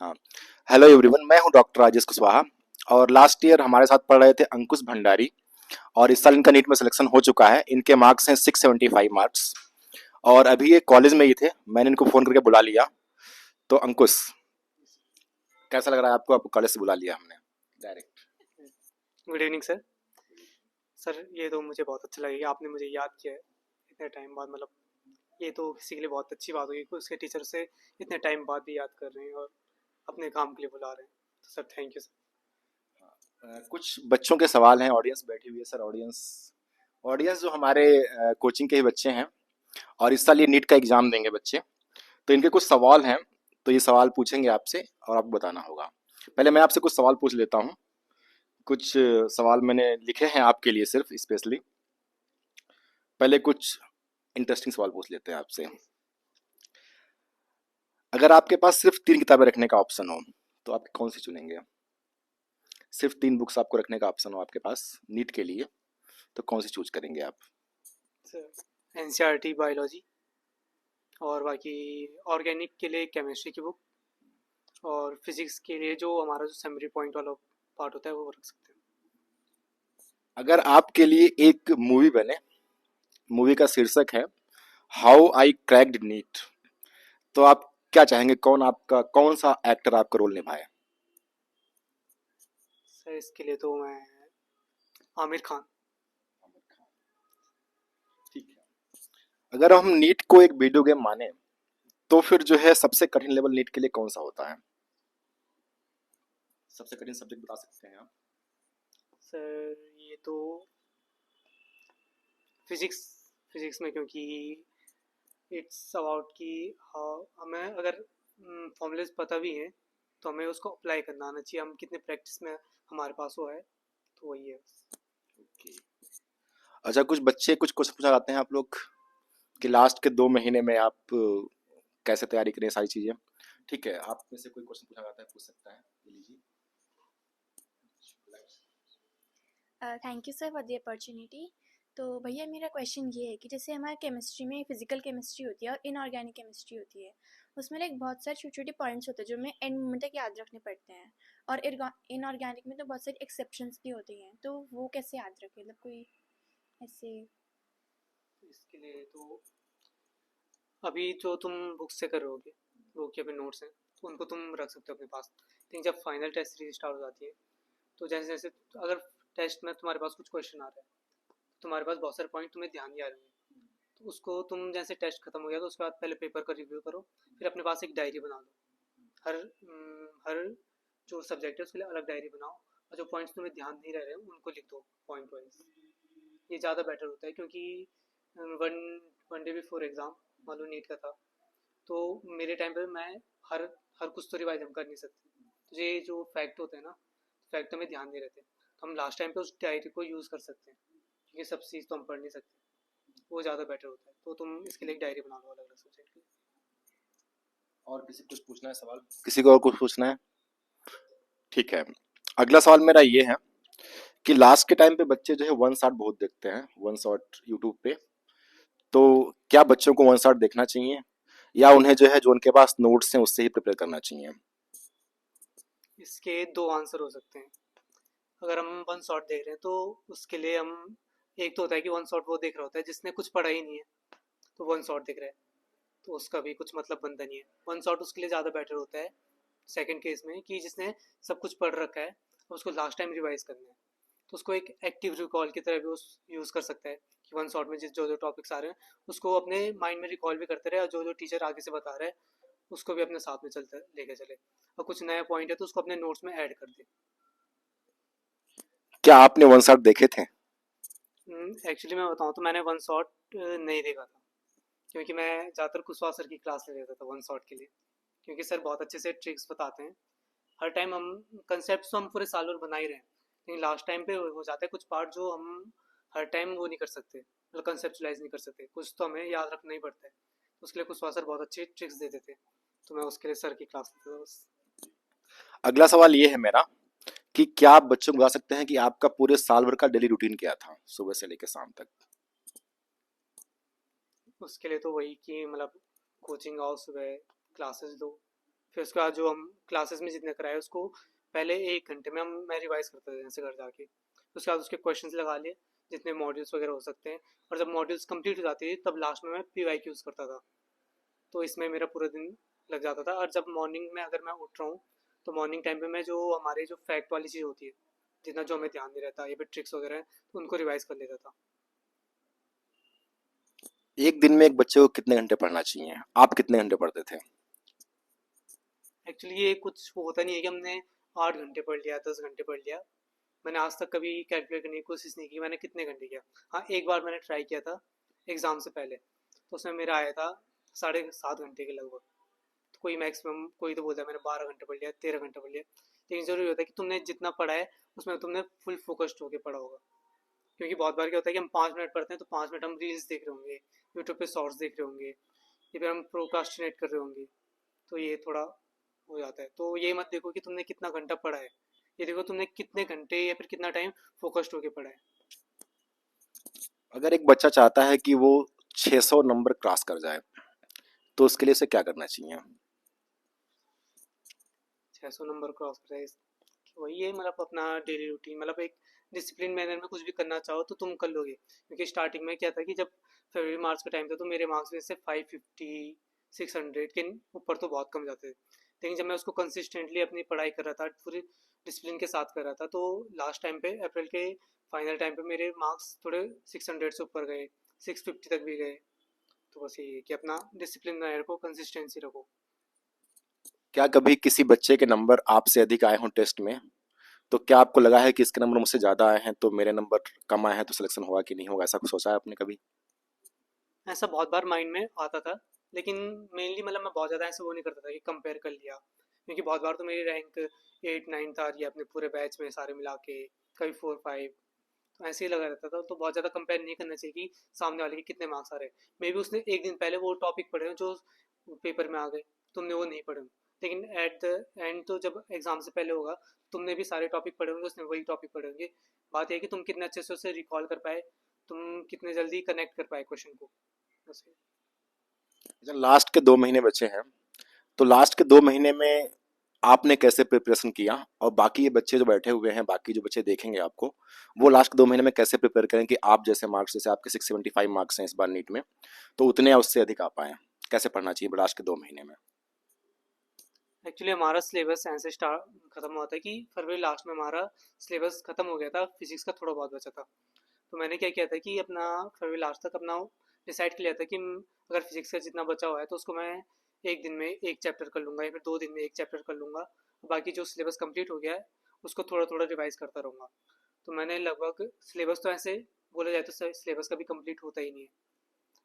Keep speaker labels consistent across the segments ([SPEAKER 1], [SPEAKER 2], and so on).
[SPEAKER 1] हाँ। Hello everyone, मैं हूं डॉक्टर राजेश कुशवाहा। और लास्ट ईयर हमारे साथ पढ़ रहे थे अंकुश भंडारी। और इस साल इनका नीट में सिलेक्शन हो चुका है। इनके मार्क्स हैं 675 मार्क्स। और अभी ये कॉलेज में ही थे, मैंने इनको फोन करके बुला लिया। तो अंकुश, कैसा लग रहा है आपको? आपको कॉलेज से बुला लिया हमने direct.
[SPEAKER 2] Good evening sir. Sir ये तो मुझे बहुत अच्छा लगेगा, आपने मुझे याद किया है इतने टाइम बाद। मतलब ये तो किसी के लिए बहुत अच्छी बात होगी कि उसके टीचर से इतने टाइम बाद भी याद कर रहे हैं और अपने काम के लिए बुला रहे हैं। तो सर थैंक यू सर।
[SPEAKER 1] कुछ बच्चों के सवाल हैं, ऑडियंस बैठी हुई है सर। ऑडियंस ऑडियंस जो हमारे कोचिंग के ही बच्चे हैं और इस साल ये नीट का एग्जाम देंगे बच्चे। तो इनके कुछ सवाल हैं, तो ये सवाल पूछेंगे आपसे और आपको बताना होगा। पहले मैं आपसे कुछ सवाल पूछ लेता हूँ। कुछ सवाल मैंने लिखे हैं आपके लिए सिर्फ स्पेशली। पहले कुछ इंटरेस्टिंग सवाल पूछ लेते हैं आपसे। अगर आपके पास सिर्फ 3 किताबें रखने का ऑप्शन हो, तो आप कौन सी चुनेंगे? सिर्फ 3 बुक्स आपको रखने का ऑप्शन हो आपके पास नीट के लिए, तो कौन सी चूज़ करेंगे आप?
[SPEAKER 2] सर एनसीईआरटी बायोलॉजी, और बाकी ऑर्गेनिक के लिए केमिस्ट्री की बुक, और फिजिक्स के लिए जो हमारा जो समरी पॉइंट वाला पार्ट होता है वो रख सकते हैं।
[SPEAKER 1] अगर आपके लिए एक मूवी बने, मूवी का शीर्षक है हाउ आई क्रैक्ड नीट, तो आप क्या चाहेंगे? कौन सा एक्टर आपका रोल निभाए?
[SPEAKER 2] सर इसके लिए तो मैं आमिर खान।
[SPEAKER 1] ठीक है। अगर हम नीट को एक वीडियो गेम माने, तो फिर जो है सबसे कठिन लेवल नीट के लिए कौन सा होता है? सबसे कठिन सब्जेक्ट बता सकते हैं आप?
[SPEAKER 2] सर ये तो फिजिक्स फिजिक्स में, क्योंकि इट्स अबाउट कि हाँ हमें अगर फॉर्मूलेस पता भी हैं तो हमें उसको अप्लाई करना आना चाहिए, हम कितने प्रैक्टिस में हमारे पास वो है, तो वही है।
[SPEAKER 1] ओके। अच्छा, कुछ बच्चे कुछ क्वेश्चन पूछना चाहते हैं आप लोग कि लास्ट के 2 महीने में आप कैसे तैयारी करें सारी चीजें। ठीक है, आप में से कोई क्वेश्चन पूछना चाहता है पूछ सकता है, ये लीजिए।
[SPEAKER 3] Thank you sir for the opportunity. तो भैया मेरा क्वेश्चन ये है कि जैसे हमारे केमिस्ट्री में फिजिकल केमिस्ट्री होती है और इनऑर्गेनिक केमिस्ट्री होती है, उसमें लाइक बहुत सारे छोटे छोटे पॉइंट्स होते हैं जो हमें एंड मोमेंट तक याद रखने पड़ते हैं। और इनऑर्गेनिक में तो बहुत सारी एक्सेप्शंस भी होती हैं, तो वो कैसे याद रखें? मतलब कोई ऐसे।
[SPEAKER 2] तो इसके लिए तो अभी जो तुम बुक से कर रहोगे, वो के अपने नोट्स हैं, तो उनको तुम रख सकते हो अपने पास। लेकिन जब फाइनल टेस्ट सीरीज स्टार्ट हो जाती है, तो जैसे जैसे अगर टेस्ट में तुम्हारे पास कुछ क्वेश्चन आ रहा है, तुम्हारे पास बहुत सारे पॉइंट तुम्हें ध्यान नहीं आ रहे हैं, तो उसको तुम जैसे टेस्ट खत्म हो गया तो उसके बाद पहले पेपर का रिव्यू करो, फिर अपने पास एक डायरी बना लो। हर जो सब्जेक्ट है उसके लिए अलग डायरी बनाओ, और जो पॉइंट्स तुम्हें ध्यान नहीं रह रहे हैं उनको लिख दो पॉइंट वाइज। ये ज़्यादा बेटर होता है, क्योंकि one one day before exam मान लो नीट का था, तो मेरे टाइम पे मैं हर हर कुछ तो रिवाइज हम कर नहीं सकते। तो ये जो फैक्ट होते हैं ना, फैक्ट हमें ध्यान नहीं रहते, तो हम लास्ट टाइम पे उस डायरी को यूज़ कर सकते हैं, क्योंकि सब चीज़ तो हम पढ़ नहीं सकते। वो ज़्यादा बेटर होता है, तो तुम इसके लिए एक डायरी बना लो अलग अलग सब्जेक्ट की।
[SPEAKER 1] और किसी को कुछ पूछना है सवाल? किसी को और कुछ पूछना है? ठीक है। अगला सवाल मेरा ये है कि लास्ट के टाइम पे बच्चे जो है वन शॉट बहुत देखते हैं, वन शॉट यूट्यूब पे। तो क्या बच्चों को वन शॉट देखना चाहिए, या उन्हें जो है जो उनके पास नोट्स हैं उससे ही प्रिपेयर करना चाहिए?
[SPEAKER 2] इसके दो आंसर हो सकते हैं। अगर हम वन शॉट देख रहे हैं तो उसके लिए हम, एक तो होता है कि वन शॉट वो देख रहा होता है जिसने कुछ पढ़ा ही नहीं है, तो वन शॉट देख रहा है, तो उसका भी कुछ मतलब बनता नहीं है। वन शॉट उसके लिए ज़्यादा बेटर होता है सेकंड केस में, कि जिसने सब कुछ पढ़ रखा है और उसको लास्ट टाइम रिवाइज करना है, तो उसको एक एक्टिव रिकॉल की तरह भी उस यूज़ कर सकता है, कि वन शॉट में जिस जो जो टॉपिक्स आ रहे हैं उसको अपने माइंड में रिकॉल भी करते रहे, और जो जो टीचर आगे से बता रहा है उसको भी अपने साथ में चलते लेके चले, और कुछ नया पॉइंट है तो उसको अपने नोट्स में ऐड कर दे।
[SPEAKER 1] क्या आपने वन शॉट देखे थे?
[SPEAKER 2] एक्चुअली मैं बताऊँ तो मैंने वन शॉट नहीं देखा था, क्योंकि मैं ज़्यादातर कुशवाहा सर की क्लास ले लेता था वन शॉट के लिए, क्योंकि सर बहुत अच्छे से ट्रिक्स बताते हैं। हर टाइम हम कंसेप्ट तो हम पूरे साल भर बना ही रहे हैं, लेकिन लास्ट टाइम पे हो जाता है कुछ पार्ट जो हम हर टाइम वो नहीं कर सकते, मतलब कंसेप्चुलाइज नहीं कर सकते, कुछ तो हमें याद रखना ही पड़ता है। तो उसके लिए कुशवाहा सर बहुत अच्छी ट्रिक्स देते थे, तो मैं उसके लिए सर की क्लास लेता था बस।
[SPEAKER 1] अगला सवाल ये है मेरा कि क्या आप बच्चों को बता सकते हैं कि आपका पूरे साल भर का डेली रूटीन क्या था, सुबह से लेकर शाम तक?
[SPEAKER 2] उसके लिए तो वही कि मतलब कोचिंग आओ सुबह, क्लासेस दो, फिर उसके बाद जो हम क्लासेस में जितने कराए उसको पहले 1 घंटे में मैं रिवाइज करता था जैसे घर जाके। उसके बाद उसके क्वेश्चंस लगा लिए जितने मॉड्यूल्स वगैरह हो सकते हैं, और जब मॉड्यूल्स कंप्लीट हो जाते थे तब लास्ट में मैं PYQs करता था। तो इसमें मेरा पूरा दिन लग जाता था। और जब मॉर्निंग में अगर मैं उठ रहा हूँ तो मॉर्निंग टाइम पे मैं जो हमारे जो फैक्ट वाली चीज़ होती है, जितना जो हमें ध्यान नहीं रहता या फिर ट्रिक्स वगैरह हैं, तो उनको रिवाइज कर लेता था।
[SPEAKER 1] एक दिन में एक बच्चे को कितने घंटे पढ़ना चाहिए? आप कितने घंटे पढ़ते थे?
[SPEAKER 2] एक्चुअली ये कुछ वो होता नहीं है कि हमने 8 घंटे पढ़ लिया, 10 घंटे पढ़ लिया। मैंने आज तक कभी कैलकुलेट करने की कोशिश नहीं की मैंने कितने घंटे किया। हाँ, एक बार मैंने ट्राई किया था एग्ज़ाम से पहले, तो उसमें मेरा आया था 7.5 घंटे के लगभग। तो कोई मैक्सिमम, कोई तो बोलता है मैंने 12 घंटे पढ़ लिया, 13 घंटे पढ़ लिया। लेकिन ज़रूरी होता है कि तुमने जितना पढ़ा है उसमें तुमने फुल फोकस्ड होकर पढ़ा होगा। क्योंकि बहुत बार क्या होता है कि हम 5 मिनट पढ़ते हैं तो 5 मिनट हम रील्स देख रहे होंगे, यूट्यूब पे शॉर्ट्स देख रहे होंगे, या फिर हम प्रोक्रास्टिनेट कर रहे होंगे। तो ये थोड़ा हो जाता है। तो ये मत देखो कि तुमने कितना घंटा पढ़ा है, ये देखो तुमने कितने घंटे या फिर कितना टाइम फोकस्ड होकर पढ़ा है।
[SPEAKER 1] अगर एक बच्चा चाहता है कि वो 600 नंबर क्रॉस कर जाए, तो उसके लिए उसे क्या करना चाहिए?
[SPEAKER 2] 600 नंबर क्रॉस कराए, वही है मतलब अपना डेली रूटीन, मतलब एक डिसिप्लिन मैनर में कुछ भी करना चाहो तो तुम कर लोगे। क्योंकि स्टार्टिंग में क्या था कि जब फरवरी मार्च का टाइम था तो मेरे मार्क्स में से 550 600 के ऊपर तो बहुत कम जाते थे। लेकिन जब मैं उसको कंसिस्टेंटली अपनी पढ़ाई कर रहा था, पूरी डिसिप्लिन के साथ कर रहा था, तो लास्ट टाइम पे अप्रैल के फाइनल टाइम पे मेरे मार्क्स थोड़े 600 से ऊपर गए, 650 तक भी गए। तो बस यही है कि अपना डिसिप्लिन बनाए रखो, कंसिस्टेंसी रखो।
[SPEAKER 1] क्या कभी किसी बच्चे के नंबर आपसे अधिक आए हों टेस्ट में, तो क्या आपको लगा है कि इसके नंबर मुझसे ज़्यादा आए हैं तो मेरे नंबर कम आए हैं तो सिलेक्शन होगा कि नहीं होगा, ऐसा कुछ सोचा है आपने कभी?
[SPEAKER 2] ऐसा बहुत बार माइंड में आता था, लेकिन मेनली मतलब मैं बहुत ज़्यादा ऐसे वो नहीं करता था कि कंपेयर कर लिया। क्योंकि बहुत बार तो मेरी रैंक 8 9 था, या अपने पूरे बैच में सारे मिला के कभी 4 5, तो ऐसे ही लगा रहता था। तो बहुत ज़्यादा कंपेयर नहीं करना चाहिए कि सामने वाले के कितने मार्क्स आ रहे हैं। मे बी उसने एक दिन पहले वो टॉपिक पढ़े हो जो पेपर में आ गए, तुमने वो नहीं पढ़े हो। लेकिन एट द एंड तो जब एग्ज़ाम से पहले होगा, तुमने भी सारे टॉपिक पढ़े होंगे, उसने वही टॉपिक पढ़े होंगे। बात यह है कि तुम कितने अच्छे से उसे रिकॉल कर पाए, तुम कितने जल्दी कनेक्ट कर पाए क्वेश्चन को, बस।
[SPEAKER 1] अच्छा, लास्ट के 2 महीने बचे हैं, तो लास्ट के 2 महीने में आपने कैसे प्रिपरेशन किया, और बाकी ये बच्चे जो बैठे हुए हैं, बाकी जो बच्चे देखेंगे आपको, वो लास्ट के 2 महीने में कैसे प्रिपेयर करें कि आप जैसे मार्क्स, जैसे आपके 675 मार्क्स हैं इस बार नीट में, तो उतने या उससे अधिक आ पाए? कैसे पढ़ना चाहिए लास्ट के 2 महीने में?
[SPEAKER 2] एक्चुअली हमारा सिलेबस ऐसे स्टार्ट खत्म हुआ था कि फरवरी लास्ट में हमारा सिलेबस खत्म हो गया था, फिजिक्स का थोड़ा बहुत बचा था। तो मैंने क्या किया था कि अपना फरवरी लास्ट तक अपना डिसाइड कर लिया था कि अगर फिजिक्स का जितना बचा हुआ है तो उसको मैं एक दिन में एक चैप्टर कर लूँगा, या फिर 2 दिन में एक चैप्टर कर लूँगा। बाकी जो सिलेबस कंप्लीट हो गया है उसको थोड़ा थोड़ा रिवाइज करता रहूँगा। तो मैंने लगभग सिलेबस तो ऐसे बोला जाए तो सिलेबस कभी कंप्लीट होता ही नहीं है।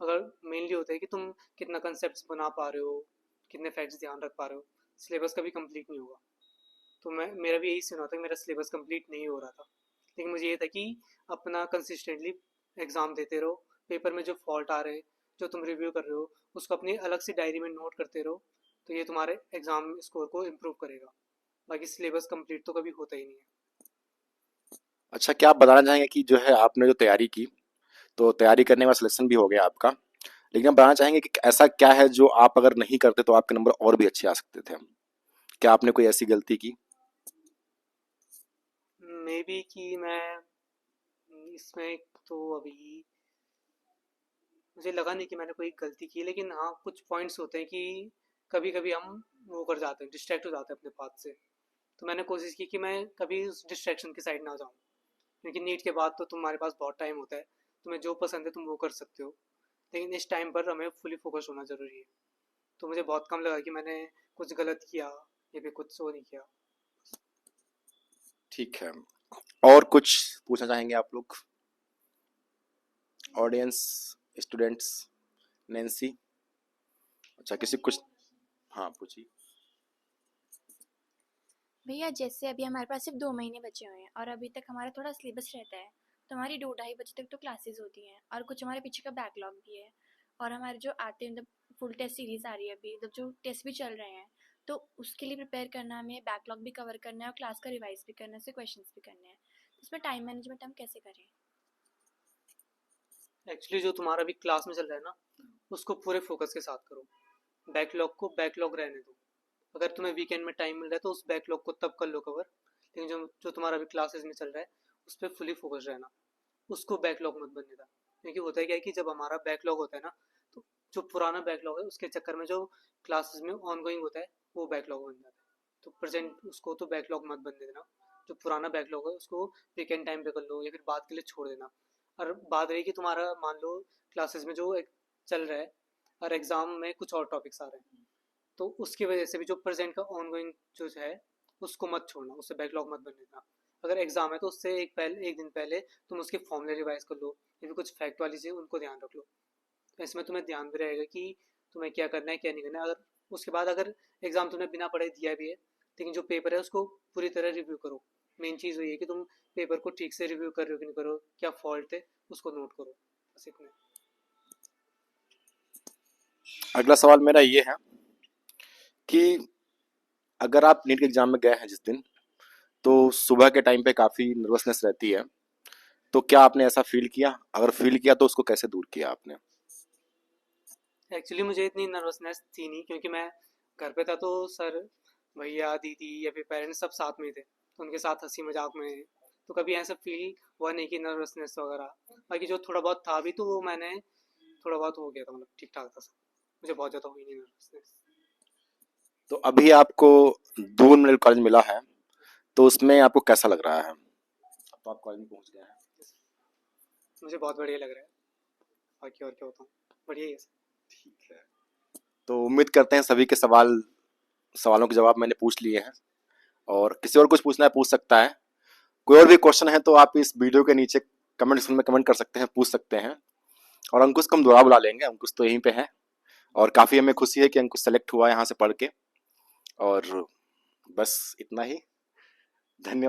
[SPEAKER 2] अगर मेनली होता है कि तुम कितना कंसेप्ट बना पा रहे हो, कितने फैक्ट्स ध्यान रख पा रहे हो, सिलेबस कभी कंप्लीट नहीं होगा। तो मैं, मेरा भी यही सीन होता है कि मेरा सिलेबस कंप्लीट नहीं हो रहा था। लेकिन मुझे ये था कि अपना कंसिस्टेंटली एग्ज़ाम देते रहो, पेपर में जो फॉल्ट आ रहे हैं, जो तुम रिव्यू कर रहे हो, उसको अपनी अलग से डायरी में नोट करते रहो। तो ये तुम्हारे एग्ज़ाम स्कोर को इम्प्रूव करेगा। बाकी सिलेबस कंप्लीट तो कभी होता ही नहीं है।
[SPEAKER 1] अच्छा, क्या आप बताना चाहेंगे कि जो है आपने जो तैयारी की, तो तैयारी करने के बाद सिलेक्शन भी हो गया आपका, लेकिन आप बताना चाहेंगे कि ऐसा क्या है जो आप अगर नहीं करते तो आपके नंबर और भी अच्छे आ सकते थे? क्या आपने कोई ऐसी गलती की?
[SPEAKER 2] मे बी कि मैं इसमें, तो अभी मुझे लगा नहीं कि मैंने कोई गलती की, लेकिन हाँ कुछ पॉइंट्स होते हैं कि कभी कभी हम वो कर जाते हैं, डिस्ट्रैक्ट हो जाते हैं अपने पाथ से। तो मैंने कोशिश की कि मैं कभी उस डिस्ट्रैक्शन की साइड ना जाऊँ। क्योंकि नीट के बाद तो तुम्हारे पास बहुत टाइम होता है, तुम्हें जो पसंद है तुम वो कर सकते हो। लेकिन इस टाइम पर हमें फुली फोकस होना ज़रूरी है। तो मुझे बहुत कम लगा कि मैंने कुछ गलत किया या फिर कुछ सो नहीं किया।
[SPEAKER 1] ठीक है। और कुछ पूछना चाहेंगे आप लोग, ऑडियंस, स्टूडेंट्स? नैन्सी? अच्छा, किसी कुछ? हाँ, पूछिए।
[SPEAKER 3] भैया जैसे अभी हमारे पास सिर्फ 2 महीने बचे हुए हैं और अभी तक हमारा थोड़ा सिलेबस रहता है, तो हमारी 2 ढाई बजे तक तो क्लासेस होती हैं और कुछ हमारे पीछे का बैकलॉग भी है। और हमारे जो आते हैं मतलब फुल टेस्ट सीरीज़ आ रही है अभी, मतलब जो टेस्ट भी चल रहे हैं, तो उसके लिए प्रिपेयर करना, हमें बैकलॉग भी कवर करना है और क्लास का रिवाइज भी करना है, उससे क्वेश्चन भी करने हैं। तो इसमें टाइम मैनेजमेंट हम कैसे करें?
[SPEAKER 2] एक्चुअली जो तुम्हारा अभी क्लास में चल रहा है ना, उसको पूरे फोकस के साथ करो। बैकलॉग को बैकलॉग रहने दो। अगर तुम्हें वीकेंड में टाइम मिल रहा है तो उस बैकलॉग को तब कर लो कवर, लेकिन जो जो तुम्हारा अभी क्लासेस में चल रहा है उस पर फुली फोकस रहना, उसको बैकलॉग मत बनने देना। क्योंकि होता है क्या है कि जब हमारा बैकलॉग होता है ना, तो जो पुराना बैकलॉग है उसके चक्कर में जो क्लासेस में ऑनगोइंग होता है वो बैकलॉग बन जाता है। तो प्रेजेंट उसको तो बैकलॉग मत बनने देना, जो पुराना बैकलॉग है उसको वीकेंड टाइम पे कर लो या फिर बाद के लिए छोड़ देना। और बात रही कि तुम्हारा मान लो क्लासेस में जो एक चल रहा है और एग्ज़ाम में कुछ और टॉपिक्स आ रहे हैं, तो उसकी वजह से भी जो प्रेजेंट का ऑनगोइंग जो है उसको मत छोड़ना, उससे बैकलॉग मत बनने देना। अगर एग्ज़ाम है तो उससे एक दिन पहले तुम उसके फॉर्मूले रिवाइज कर लो या फिर कुछ फैक्ट वाली चीज़ उनको ध्यान रख लो। तो इसमें तुम्हें ध्यान भी रहेगा कि तुम्हें क्या करना है क्या नहीं करना है। अगर उसके बाद अगर एग्ज़ाम तुमने बिना पढ़े दिया भी है, लेकिन जो पेपर है उसको पूरी तरह रिव्यू करो। मेन चीज़ वही है कि तुम पेपर को ठीक से रिव्यू कर रहे हो कि नहीं करो, क्या फॉल्ट है उसको नोट करो, बस इतना।
[SPEAKER 1] अगला सवाल मेरा ये है कि अगर आप नीट के एग्जाम में गए हैं जिस दिन, तो सुबह के टाइम पे काफ़ी नर्वसनेस रहती है, तो क्या आपने ऐसा फील किया? अगर फील किया तो उसको कैसे दूर किया आपने?
[SPEAKER 2] एक्चुअली मुझे इतनी नर्वसनेस थी नहीं, क्योंकि मैं घर पे था तो सर, भैया, दीदी या फिर पेरेंट्स सब साथ में ही थे, तो उनके साथ हंसी मजाक में, तो कभी ऐसा फील हुआ नहीं कि नर्वसनेस वगैरह। बाकी जो थोड़ा बहुत था भी तो वो मैंने थोड़ा बहुत हो गया था, मतलब ठीक ठाक था सब, मुझे बहुत ज़्यादा हुई नहीं नर्वसनेस।
[SPEAKER 1] तो अभी आपको दून मेडिकल कॉलेज मिला है, तो उसमें आपको कैसा लग रहा है? अब तो आप कॉलेज में पहुंच गए हैं।
[SPEAKER 2] मुझे बहुत बढ़िया लग रहा है, बाकी और क्या बताऊँ, बढ़िया ही है सब।
[SPEAKER 1] ठीक है। तो उम्मीद करते हैं सभी के सवालों के जवाब मैंने पूछ लिए हैं, और किसी और कुछ पूछना है पूछ सकता है। कोई और भी क्वेश्चन है तो आप इस वीडियो के नीचे कमेंट सेक्शन में कमेंट कर सकते हैं, पूछ सकते हैं। और अंकुश को हम दोबारा बुला लेंगे, अंकुश तो यहीं पे है, और काफ़ी हमें खुशी है कि अंकुश सेलेक्ट हुआ यहाँ से पढ़ के। और बस इतना ही। धन्यवाद।